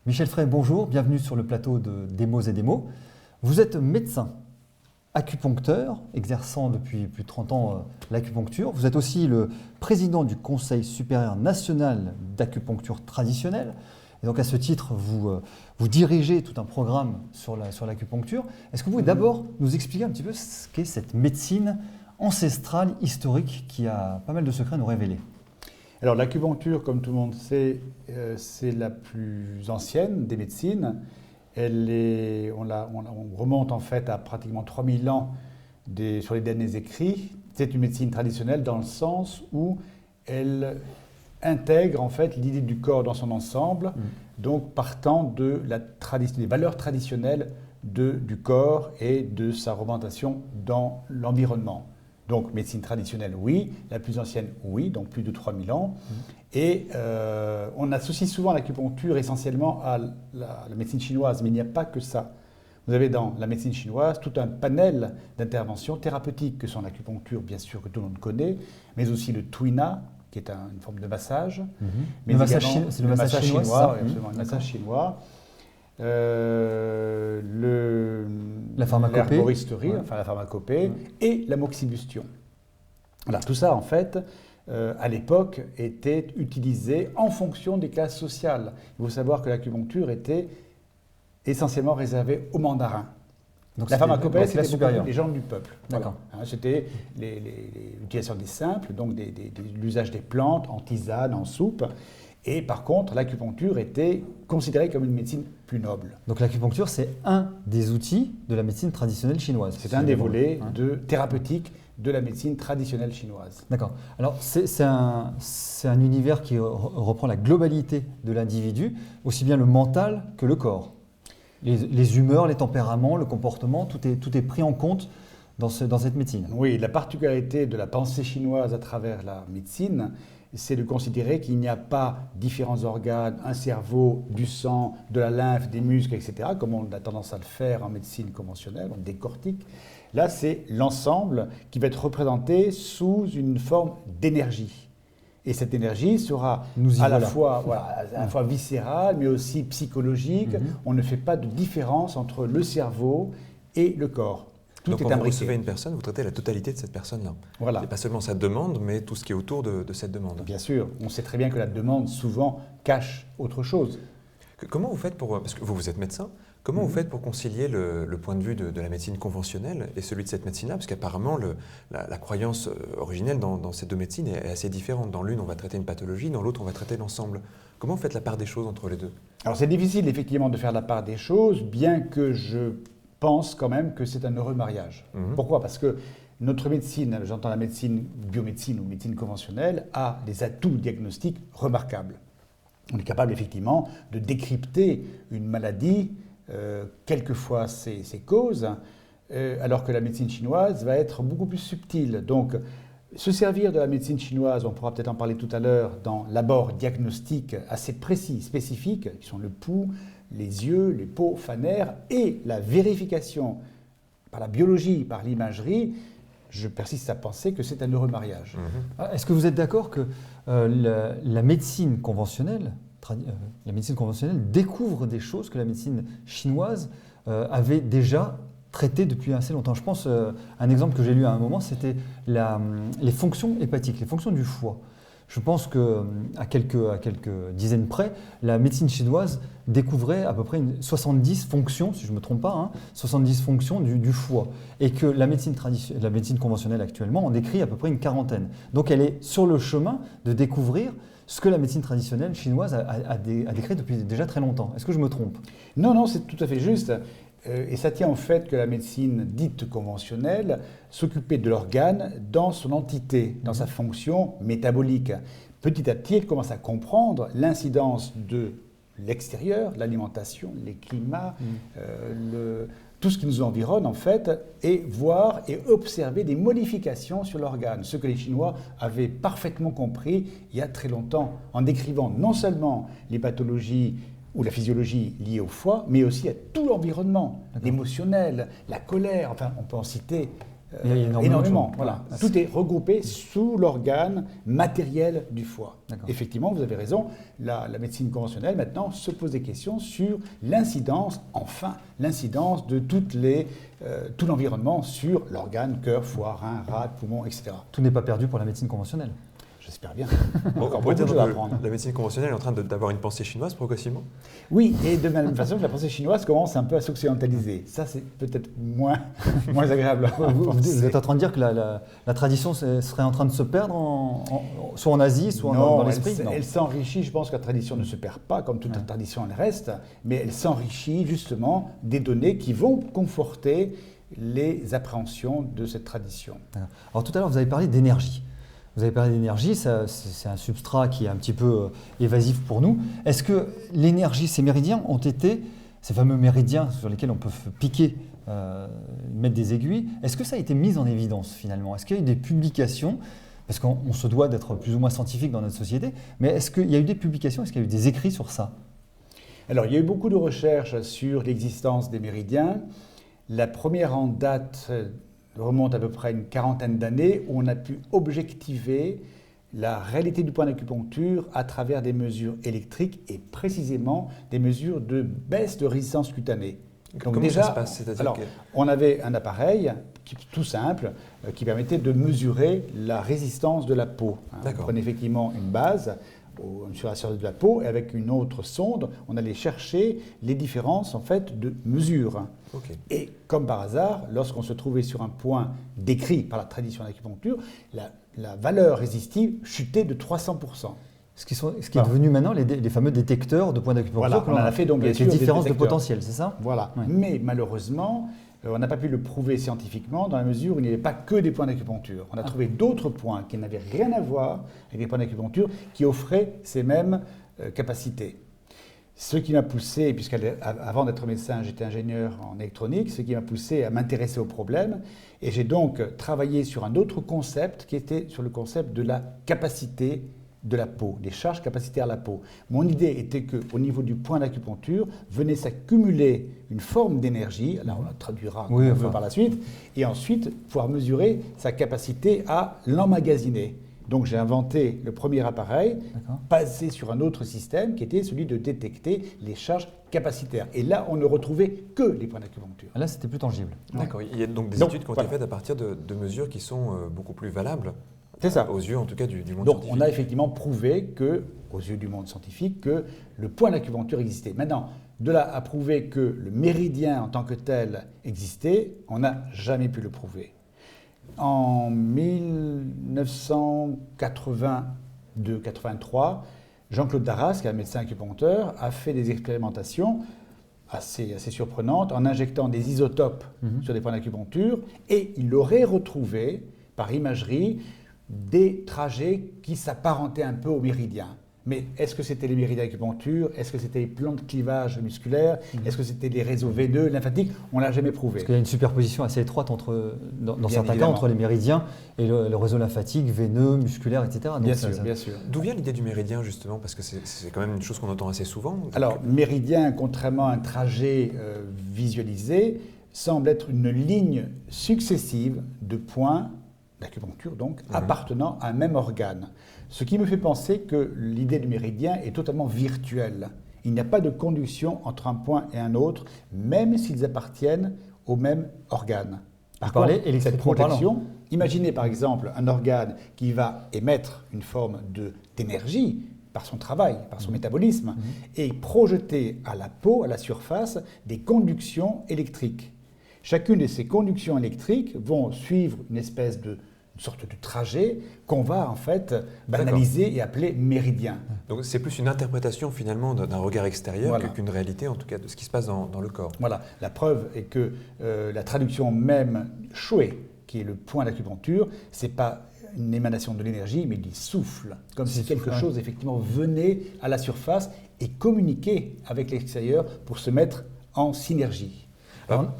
Michel Frey, bonjour, bienvenue sur le plateau de Des mots et des mots. Vous êtes médecin, acupuncteur, exerçant depuis plus de 30 ans l'acupuncture. Vous êtes aussi le président du Conseil supérieur national d'acupuncture traditionnelle. Et donc à ce titre, vous dirigez tout un programme sur l'acupuncture. Est-ce que vous pouvez d'abord nous expliquer un petit peu ce qu'est cette médecine ancestrale, historique, qui a pas mal de secrets à nous révéler? Alors l'acupuncture, comme tout le monde sait, c'est la plus ancienne des médecines. On remonte en fait à pratiquement 3000 ans sur les derniers écrits. C'est une médecine traditionnelle dans le sens où elle intègre en fait l'idée du corps dans son ensemble, donc partant de des valeurs traditionnelles du corps et de sa représentation dans l'environnement. Donc médecine traditionnelle, oui. La plus ancienne, oui, donc plus de 3000 ans. Et on associe souvent l'acupuncture essentiellement à la médecine chinoise, mais il n'y a pas que ça. Vous avez dans la médecine chinoise tout un panel d'interventions thérapeutiques que sont l'acupuncture, bien sûr, que tout le monde connaît, mais aussi le tuina, qui est une forme de massage. Mais le massage chinois, oui, absolument, le massage chinois. La pharmacopée, l'herboristerie, enfin la pharmacopée, et la moxibustion. Voilà, tout ça, en fait, à l'époque, était utilisé en fonction des classes sociales. Il faut savoir que l'acupuncture était essentiellement réservée aux mandarins. Donc la pharmacopée, c'était beaucoup les gens du peuple. D'accord. Voilà. C'était l'utilisation des simples, donc l'usage des plantes en tisane, en soupe. Et par contre, l'acupuncture était considérée comme une médecine plus noble. Donc l'acupuncture, c'est un des outils de la médecine traditionnelle chinoise. C'est un des volets thérapeutiques de la médecine traditionnelle chinoise. D'accord. Alors c'est un univers qui reprend la globalité de l'individu, aussi bien le mental que le corps. Les humeurs, les tempéraments, le comportement, tout est pris en compte dans cette médecine. Oui, la particularité de la pensée chinoise à travers la médecine, c'est de considérer qu'il n'y a pas différents organes, un cerveau, du sang, de la lymphe, des muscles, etc., comme on a tendance à le faire en médecine conventionnelle, on décortique. Là, c'est l'ensemble qui va être représenté sous une forme d'énergie. Et cette énergie sera à la fois viscérale, mais aussi psychologique. On ne fait pas de différence entre le cerveau et le corps. Donc quand vous recevez une personne, vous traitez la totalité de cette personne-là. Voilà. Et pas seulement sa demande, mais tout ce qui est autour de cette demande. Bien sûr, on sait très bien que la demande souvent cache autre chose. Comment vous faites parce que vous êtes médecin, comment vous faites pour concilier le point de vue de la médecine conventionnelle et celui de cette médecine-là? Parce qu'apparemment, la croyance originelle dans ces deux médecines est assez différente. Dans l'une, on va traiter une pathologie, dans l'autre, on va traiter l'ensemble. Comment vous faites la part des choses entre les deux? Alors c'est difficile effectivement de faire la part des choses, bien que je pense quand même que c'est un heureux mariage. Pourquoi? Parce que notre médecine, j'entends la médecine biomédecine ou médecine conventionnelle, a des atouts diagnostiques remarquables. On est capable effectivement de décrypter une maladie, quelquefois ses causes, alors que la médecine chinoise va être beaucoup plus subtile. Donc, se servir de la médecine chinoise, on pourra peut-être en parler tout à l'heure, dans l'abord diagnostic assez précis, spécifiques, qui sont le pouls, les yeux, les peaux phanaires, et la vérification par la biologie, par l'imagerie, je persiste à penser que c'est un heureux mariage. Est-ce que vous êtes d'accord que la médecine conventionnelle découvre des choses que la médecine chinoise avait déjà traitées depuis assez longtemps? Je pense, un exemple que j'ai lu à un moment, c'était les fonctions hépatiques, les fonctions du foie. Je pense qu'à quelques dizaines près, la médecine chinoise découvrait à peu près 70 fonctions, si je ne me trompe pas, 70 fonctions du foie. Et que la médecine conventionnelle actuellement en décrit à peu près une quarantaine. Donc elle est sur le chemin de découvrir ce que la médecine traditionnelle chinoise a décrit depuis déjà très longtemps. Est-ce que je me trompe? Non, c'est tout à fait juste. Et ça tient au fait que la médecine dite conventionnelle s'occupait de l'organe dans son entité, dans sa fonction métabolique. Petit à petit, elle commence à comprendre l'incidence de l'extérieur, l'alimentation, les climats, tout ce qui nous environne en fait, et voir et observer des modifications sur l'organe. Ce que les Chinois avaient parfaitement compris il y a très longtemps, en décrivant non seulement les pathologies ou la physiologie liée au foie, mais aussi à tout l'environnement, l'émotionnel, la colère, enfin on peut en citer Il y a énormément. de Voilà. choses. Tout est regroupé sous l'organe matériel du foie. D'accord. Effectivement, vous avez raison, la médecine conventionnelle maintenant se pose des questions sur l'incidence, l'incidence de tout l'environnement sur l'organe, cœur, foie, rein, rate, poumon, etc. Tout n'est pas perdu pour la médecine conventionnelle. J'espère bien. Donc, on Encore pourrait dire beaucoup de choses à que apprendre. la médecine conventionnelle est en train d'avoir une pensée chinoise progressivement. Oui, et de la même façon que la pensée chinoise commence un peu à s'occidentaliser. Ça, c'est peut-être moins agréable à Vous penser. êtes en train de dire que la tradition serait en train de se perdre, soit en Asie, soit dans l'esprit? Non, elle s'enrichit. Je pense que la tradition ne se perd pas, comme toute la tradition, elle reste, mais elle s'enrichit justement des données qui vont conforter les appréhensions de cette tradition. Alors tout à l'heure, vous avez parlé d'énergie. Vous avez parlé d'énergie, c'est un substrat qui est un petit peu évasif pour nous. Est-ce que l'énergie, ces méridiens ont été, ces fameux méridiens sur lesquels on peut piquer, mettre des aiguilles, est-ce que ça a été mis en évidence finalement? Est-ce qu'il y a eu des publications? Parce qu'on se doit d'être plus ou moins scientifique dans notre société, mais est-ce qu'il y a eu des publications, est-ce qu'il y a eu des écrits sur ça? Alors, il y a eu beaucoup de recherches sur l'existence des méridiens. La première en date remonte à peu près une quarantaine d'années, où on a pu objectiver la réalité du point d'acupuncture à travers des mesures électriques et précisément des mesures de baisse de résistance cutanée. Donc comment ça se passe? C'est-à-dire on avait un appareil tout simple qui permettait de mesurer la résistance de la peau. On prenait effectivement une base sur la surface de la peau, et avec une autre sonde, on allait chercher les différences en fait de mesure. Okay. Et comme par hasard, lorsqu'on se trouvait sur un point décrit par la tradition d'acupuncture, la valeur résistive chutait de 300%. Ce qui est devenu maintenant les fameux détecteurs de points d'acupuncture. Voilà, on en a fait donc bien sûr des différences des de potentiel, c'est ça? Voilà. Ouais. Mais malheureusement, on n'a pas pu le prouver scientifiquement dans la mesure où il n'y avait pas que des points d'acupuncture. On a trouvé d'autres points qui n'avaient rien à voir avec les points d'acupuncture qui offraient ces mêmes capacités. Ce qui m'a poussé, puisqu'avant d'être médecin, j'étais ingénieur en électronique, ce qui m'a poussé à m'intéresser au problème. Et j'ai donc travaillé sur un autre concept qui était sur le concept de la capacité de la peau, des charges capacitaires à la peau. Mon idée était qu'au niveau du point d'acupuncture, venait s'accumuler une forme d'énergie, alors on la traduira par la suite, et ensuite pouvoir mesurer sa capacité à l'emmagasiner. Donc j'ai inventé le premier appareil basé sur un autre système qui était celui de détecter les charges capacitaires. Et là, on ne retrouvait que les points d'acupuncture. Là, c'était plus tangible. D'accord. Il y a donc des études qui ont été faites à partir de mesures qui sont beaucoup plus valables. C'est ça. Aux yeux, en tout cas, du monde donc, scientifique. on a effectivement prouvé que, aux yeux du monde scientifique, que le point d'acupuncture existait. Maintenant, de là à prouver que le méridien en tant que tel existait, on n'a jamais pu le prouver. En 1982-83, Jean-Claude Darras, qui est un médecin acupuncteur, a fait des expérimentations assez surprenantes en injectant des isotopes sur des points d'acupuncture, et il aurait retrouvé, par imagerie, des trajets qui s'apparentaient un peu aux méridiens. Mais est-ce que c'était les méridiens d'acupuncture? Est-ce que c'était les plans de clivage musculaire? Est-ce que c'était les réseaux veineux, lymphatiques? On ne l'a jamais prouvé. Parce qu'il y a une superposition assez étroite dans certains cas entre les méridiens et le réseau lymphatique, veineux, musculaire, etc. Donc bien sûr. D'où vient l'idée du méridien, justement? Parce que c'est quand même une chose qu'on entend assez souvent. Donc... Alors, méridien, contrairement à un trajet visualisé, semble être une ligne successive de points d'acupuncture, donc, appartenant à un même organe. Ce qui me fait penser que l'idée du méridien est totalement virtuelle. Il n'y a pas de conduction entre un point et un autre, même s'ils appartiennent au même organe. Par contre, cette projection, imaginez par exemple un organe qui va émettre une forme d'énergie par son travail, par son métabolisme, et projeter à la peau, à la surface, des conductions électriques. Chacune de ces conductions électriques vont suivre une sorte de trajet qu'on va en fait banaliser et appeler méridien. Donc c'est plus une interprétation finalement d'un regard extérieur qu'une réalité en tout cas de ce qui se passe dans le corps. Voilà, la preuve est que la traduction même Shui, qui est le point d'acupuncture, c'est pas une émanation de l'énergie, mais du souffle, comme si quelque chose effectivement venait à la surface et communiquait avec l'extérieur pour se mettre en synergie. Alors,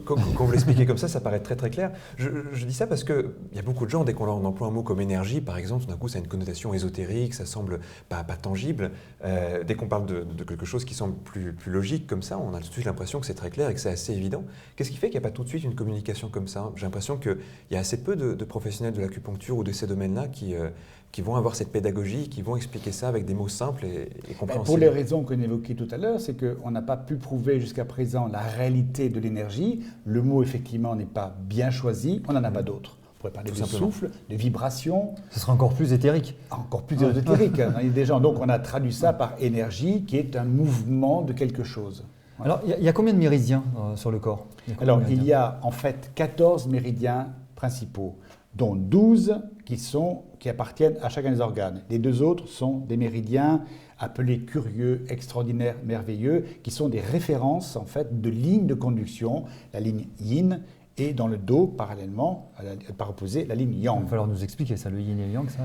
Quand vous l'expliquez comme ça paraît très très clair. Je dis ça parce qu'il y a beaucoup de gens, dès qu'on emploie un mot comme énergie, par exemple, tout d'un coup ça a une connotation ésotérique, ça semble pas tangible. Dès qu'on parle de quelque chose qui semble plus logique comme ça, on a tout de suite l'impression que c'est très clair et que c'est assez évident. Qu'est-ce qui fait qu'il n'y a pas tout de suite une communication comme ça? J'ai l'impression qu'il y a assez peu de professionnels de l'acupuncture ou de ces domaines-là qui vont avoir cette pédagogie, qui vont expliquer ça avec des mots simples et compréhensibles. Pour les raisons qu'on évoquait tout à l'heure, c'est qu'on n'a pas pu prouver jusqu'à présent la réalité de l'énergie. Le mot, effectivement, n'est pas bien choisi. On n'en a pas d'autres. On pourrait parler de souffle, de vibration. Ce sera encore plus éthérique. Encore plus ésotérique. Il y a des gens. Donc, on a traduit ça par énergie, qui est un mouvement de quelque chose. Voilà. Alors, il y a combien de méridiens sur le corps? Alors, il y a en fait 14 méridiens principaux, dont 12 qui appartiennent à chacun des organes. Les 2 autres sont des méridiens appelés curieux, extraordinaires, merveilleux, qui sont des références en fait de lignes de conduction, la ligne yin, et dans le dos, parallèlement, par opposé, la ligne yang. Il va falloir nous expliquer ça, le yin et le yang, ça.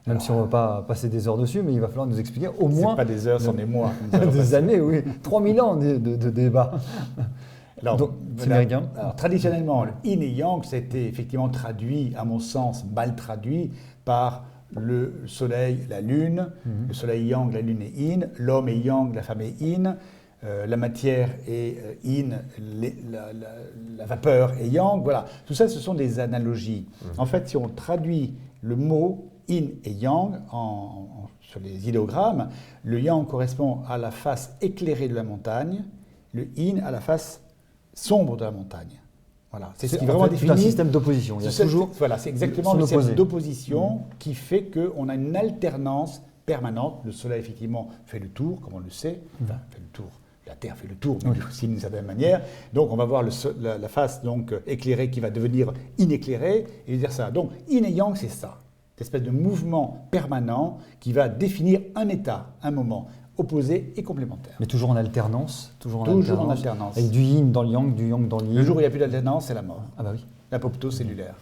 Même si on ne va pas passer des heures dessus, mais il va falloir nous expliquer au moins... Ce pas des heures, c'en est mois. Des années, oui. 3000 ans de débat. Alors, méridien. Alors, traditionnellement, le yin et yang, ça a été effectivement traduit, à mon sens, mal traduit, par le soleil, la lune, le soleil yang, la lune est yin, l'homme est yang, la femme est yin, la matière est yin, la vapeur est yang, voilà. Tout ça, ce sont des analogies. En fait, si on traduit le mot yin et yang sur les idéogrammes, le yang correspond à la face éclairée de la montagne, le yin à la face sombre de la montagne. Voilà, c'est ce qui vraiment définit un système d'opposition. Il y a toujours voilà, c'est exactement le système d'opposition qui fait qu'on a une alternance permanente. Le Soleil effectivement fait le tour, comme on le sait, enfin fait le tour. La Terre fait le tour, mais aussi d'une certaine manière. Donc on va voir la face donc éclairée qui va devenir inéclairée et dire ça. Donc yin et yang, c'est ça, cette espèce de mouvement permanent qui va définir un état, un moment. Opposés et complémentaires. Mais toujours en alternance. Toujours en alternance. Avec du yin dans le yang, du yang dans le yin. Le jour où il n'y a plus d'alternance, c'est la mort. Ah bah oui. L'apoptose cellulaire.